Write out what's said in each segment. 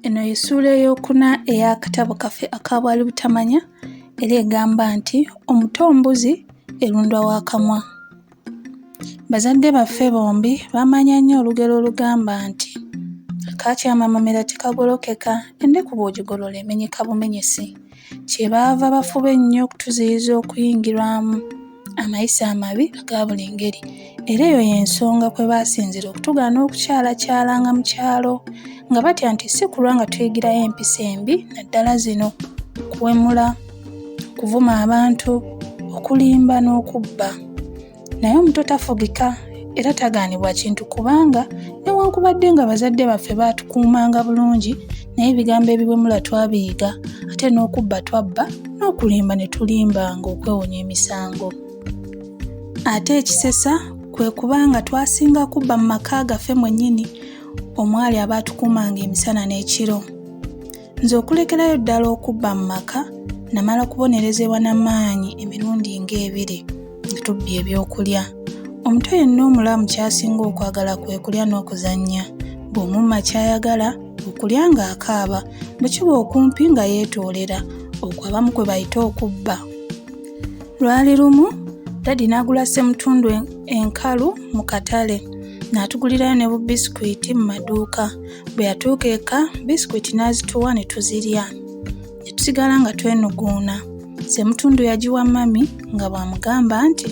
Eno y'essuula ey'okuna ey'akatabo kaffe aka Bwali Butamanya era egamba nti omuto mbuzi erundwa wa KAMWA. Bazadde baffe bombi bamanya nnyo olugero olugamba nti akakyamamamira tekagolokeka, endeku bw'ogigolola emenyeka bumenyesi. Kyebaava bafuba ennyo okutuziyiza okuyingirwamu amayisa amabi aga buli ngeri, era eyo y'ensonga kwe baasinzira okutugaana okukyalakyalanga mu kyalo nga batya nti si kulwa nga tuyigirayo empisa embi naddala zino: kuwemula, kuvuma abantu, okulimba n'okubba. Naye omuto tafugika era tagaanibwa kintu kubanga newankubadde nga bazadde baffe baatukuumanga bulungi, naye ebigambo ebiwemula twabiyiga, ate n'okubba twabba, n'okulimba ne tulimbanga okwewonya emisango. Ate ekisesa kwe kubanga twasinga kubba mu maka gaffe mwennyini omwali abaatukuumanga emisana n'ekiro. Nze okulekerayo ddala okubba mu maka, namala kubonerezebwa n'amaanyi emirundi ng'ebiri nga tubbye ebyokulya. Omuto yenna omulamu ky'asinga okwagala kwe kulya n'okuzannya. Bw'omumma ky'ayagala okulya ng'akaaba, bwe kiba okumpi nga yeetoolera, okwo abamu kwe bayita okubba. Lwali lumu Dadi n'agula ssemutundu enkalu mu katale, n'atugulirayo ne bubisikwiti mu maduuka. Bwe yatuuka eka, bisikwiti n'azituwa ne tuzirya, ne tusigala nga twenuguuna. Ssemutundu yagiwa mami nga bw'amugamba nti,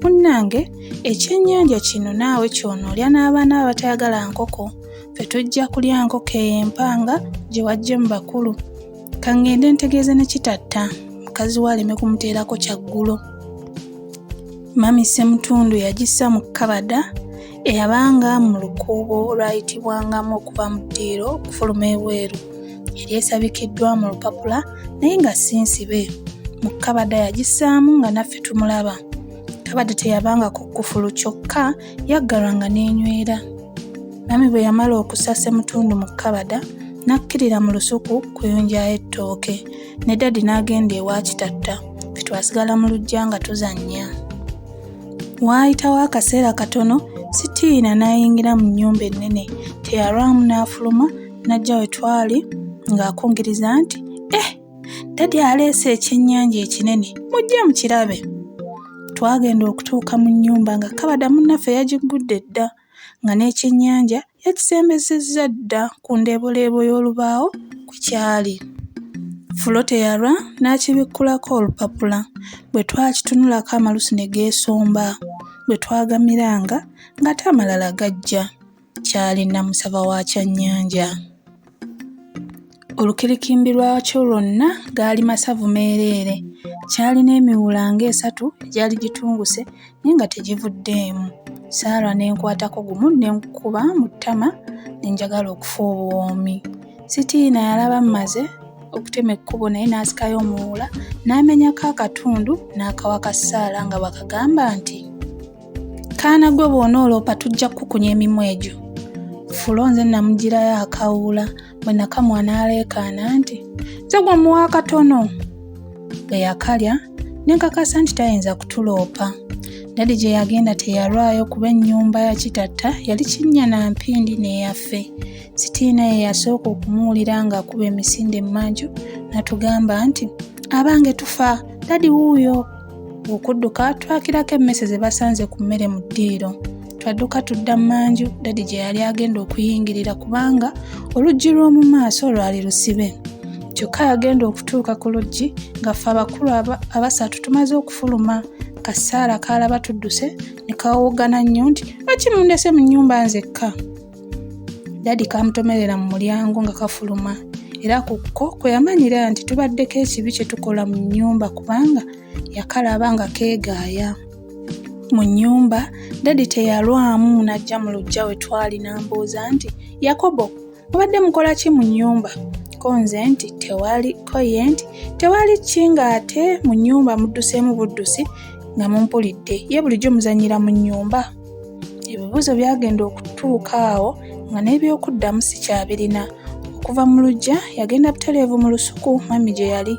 munnange, ekyennyanja kino naawe ky'onoolya n'abaana abatayagala nkoko, ffe tujja kulya nkoko ey'empanga gye wajje mu bakulu. Ka ngende ntegeeze ne kitatta, mukazi we aleme kumuteerako kyaggulo. Mami ssemutundu yagissa mu kkabada eyabanga mu lukuubo olwayitibwangamu okuva mu ddiiro okufuluma ebweru. Yali esabikiddwa mu lupapula naye nga si nsibe. Mu kkabada yagissaamu nga naffe tumulaba. Kkabada teyabangako kkufulu kyokka, yaggalwanga n'enywera. Mami bwe yamala okussa ssemutundu mu kkabada n'akkirira mu lusuku kuyonjayo ettooke, ne Dadi n'agenda ewa kitatta, ffe twasigala mu luggya nga tuzannya. Waayitawo akaseera katono, Sitiina n'ayingira mu nnyumba ennene, teyalwamu n'afuluma n'ajja we twali ng'akungiriza nti, Dadi aleese ekyennyanja ekinene, mujje mukirabe. Twagenda okutuuka mu nnyumba nga kkabada munnaffe yagiggudde dda, nga n'ekyennyanja yakisembezezza dda ku ndeeboleebo y'olubaawo ku kyali. Fulo teyalwa n'akibikkulako olupapula. Bwe twakitunulako amalusu ne geesomba. Bwe twagamiranga ng'ate amalala gajja. Kyali namusava wa kyannyanja. Olukirikimbi lwakyo lwonna gaali masavu meereere. Kyalina emiwula ng'esatu egyali gitunguse naye nga tegivuddeemu. Saalwa ne nkwatako gumu ne nkuba mu ttama ne njagala okufa obuwoomi. Sitiina yalaba mmaze okutema ekkubo naye n'asikayo omuwula n'amenyako akatundu n'akawaka Saala nga bakagamba nti, kaana gwe bw'onooloopa tujja kukukunya emimwa egyo. Fulo nze namugirayo akawuula, bwe nakamwa n'aleekaana nti, nze gwe muwa akatono. Bwe yakalya ne nkakasa nti tayinza kutuloopa. Dadi gye yagenda teyalwayo kuba ennyumba ya kitatta yali kinnya na mpindi n'eyaffe. Sitiina ye yasooka okumuwulira ng'akuba emisinde emmanju n'atugamba nti, abange tufa, Dadi wuuyo. Okudduka twakirako emmese ze basanze ku mmere mu ddiiro. Twadduka tudda mmanju Dadi gye yali agenda okuyingirira kubanga oluggi lw'omu maaso lwali lusibe. Kyokka yagenda okutuuka ku luggi nga ffe abakulu abasatu tumaze okufuluma. Kasaala kaalaba tudduse ne kawoggana nnyo nti, lwaki mundese mu nnyumba nzekka? Dadi kamutomerera mu mulyango nga kafuluma, era kukko kwe yamanyira nti tubaddeko ekibi kye tukola mu nnyumba kubanga yakalaba nga keegaaya. Mu nnyumba Dadi teyalwamu, n'ajja mu luggya we twali n'ambuuza nti, Yakobo, mubadde mukola ki mu nnyumba? Ko nze nti tewali, ko ye nti tewali ki ng'ate mu nnyumba mudduseemu buddusi nga mumpulidde, ye bulijjo muzannyira mu nnyumba? Ebibuuzo byagenda okutuuka awo nga n'ebyokuddamu si kyabirina. Okuva mu luggya yagenda butereevu mu lusuku mami gye yali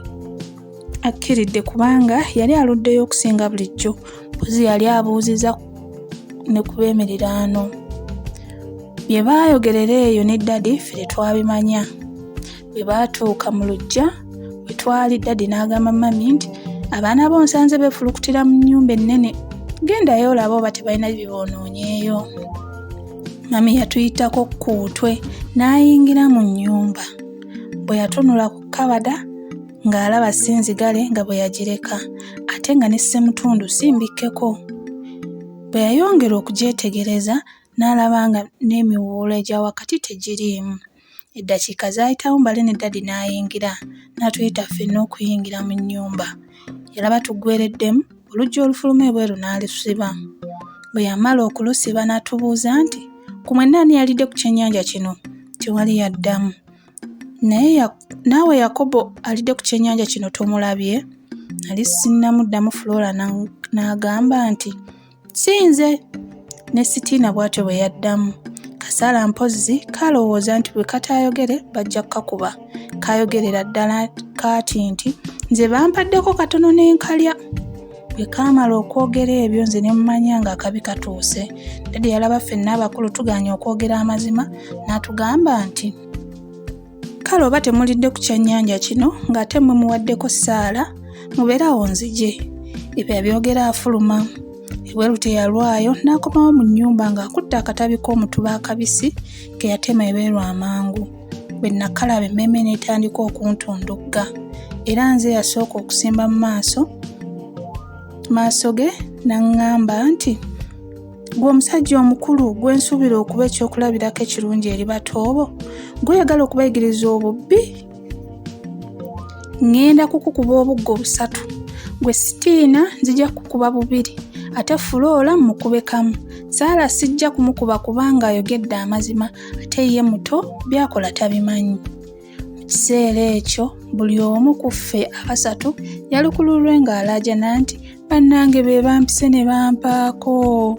akkiridde kubanga yali aluddeyo okusinga bulijjo. Mbuzi yali abuuziza ne kubeemerera ano. Bye baayogerera eyo ne Dadi ffe tetwabimanya. bwe baatuuka mu luggya we twali Daddy n'agamba mami nti abaana bo nsanze beefulukutira mu nnyumba ennene, gendayo olaba oba tebalina biboonoonyeeyo. Mami yatuyitako kuutwe n'ayingira mu nnyumba. Bwe yatunula ku kabada ng'alaba ssinzigale nga bwe yagireka ate nga ne ssemutundu simbikkeko. Bwe yayongera okugyetegereza n'alaba nga n'emiwuula egya wakati tegiriimu. Eddakiika zaayitawo Mbale ne Daddy n'ayingira n'atuyita ffenna okuyingira mu nnyumba. Yalaba tuggwereddemu, oluggi olufuluma ebweru n'alusiba. Bwe yamala okulusiba n'atubuuza nti ku mwenna ani yalidde ku kyennyanja kino? Tewali yaddamu. Naye naawe Yakobo alidde ku kyennyanja kino tomulabye? Nali sinnamuddamu. Flora n'agamba nti si nze. Ne Sitiina bw'atyo bwe yaddamu. Kasaala mpozzi kalowooza nti bwe kataayogere bajja kukakuba. Kayogerera ddala kaati nti nze bampaddeko katono n'enkalya. Bwe kaamala okwogera ebyo nze ne mmanya ng'akabi katuuse. Daddy yalaba ffenna abakulu tugaanye okwogera amazima n'atugamba nti kale oba temulidde ku kyennyanja kino ng'ate mmwe muwaddeko ssaala mubeere awo nzije. Ebyo yabyogera afuluma. Ebweru teyalwayo n'akomawo mu nnyumba ng'akutte akatabi k'omutuba akabisi ke yatema ebweru amangu. Bwe nakalaba emmeeme n'etandika okuntundugga era nze yasooka okusimba mu maaso ge n'aŋŋamba nti gwe omusajja omukulu gwe nsuubira okuba ekyokulabirako ekirungi eri batoobo, gw'oyagala okubayigiriza obubbi. Ŋŋenda kukukuba obuggo 3, gwe Sitiina nzija kukuba 2 ate Flora mukube kamu. Saala sijja kumukuba kubanga ayogedde amazima ate ye muto byakola tabimanyi. Mu kiseera ekyo buli omu ku ffe abasatu yalukululwe ng'alaajana nti bannange be bampise ne bampaako.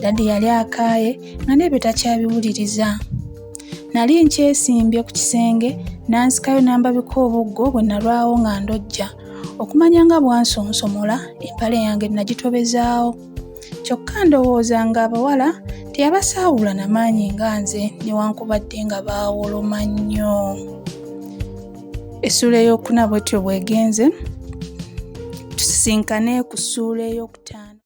Daddy yali akaaye nga n'ebyo takyabiwuliriza. Nali nkyesimbye ku kisenge nansikayo nambabika obuggo bwe nalwawo nga ndojja. Okumanya nga bwansonsomola empale yange nagitobezaawo. Kyokka ndowooza nga abawala teyabasaawula na maanyi nga nze newankubadde nga baawoloma nnyo. Essuula ey'okuna bwetyo bwegenze. Tusisinkane ku ssuula ey'okutaano.